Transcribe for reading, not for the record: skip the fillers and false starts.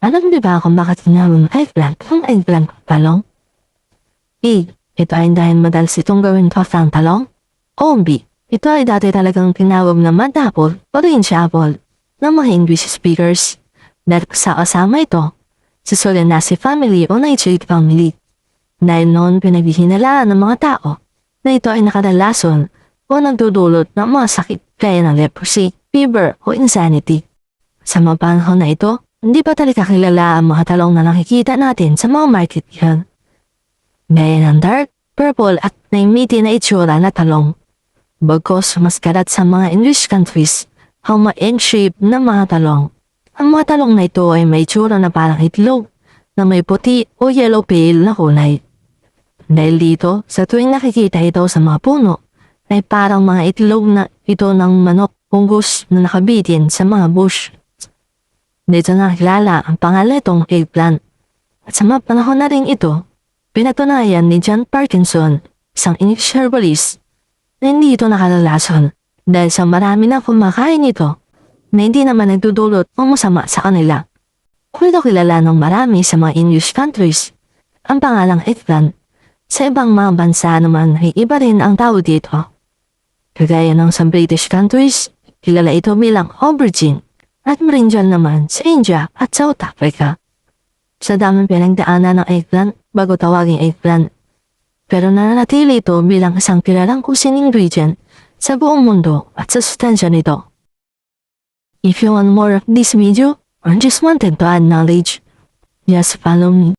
Alam niyo ba kung bakit tinawag eggplant ang eggplant talong? A. Ito ay dahil madalas itong gawin tossang talong. O B. Ito ay dati talagang tinawag na mad apple o orange apple ng mga English speakers. Dahil sa kasama ito, sa Solanaceae family o nightshade family. Dahil noon pinaghihinalaan ng mga tao na ito ay nakadalason o nagdudulot ng mga sakit gaya ng leprosy, fever o insanity. Sa mga panahon na ito, hindi pa talaga kilala ang mga talong na nakikita natin sa mga market yan. Gaya ng dark, purple at naimiti na itsura na talong. Bagkos mas kalat sa mga English countries ang mga egg-shaped na mga talong. Ang mga talong na ito ay may itsura na parang itlog na may puti o yellow pale na kulay. Dahil dito, sa tuwing nakikita ito sa mga puno, ay parang mga itlog na ito ng manok unggus na nakabitin sa mga bush. Dito nakilala ang pangalan itong eggplant. At sa mga panahon na rin ito, pinatunayan ni John Parkinson, isang English herbalist, na hindi ito nakalalason dahil sa marami na kumakain ito na hindi naman nagdudulot o masama sa kanila. Kung kilala ng marami sa mga English countries, ang pangalang eggplant, sa ibang mga bansa naman ay iba rin ang tawag dito. Kagaya ng sa British countries, kilala ito bilang aubergine at marinjal naman sa India at South Africa. Sa daming pinagdaanan ng eggplant bago tawaging eggplant, pero nananatili ito bilang isang kilalang cuisine ingredient sa buong mundo at sa sustansya nito. If you want more of this video or just wanted to add knowledge, just follow me.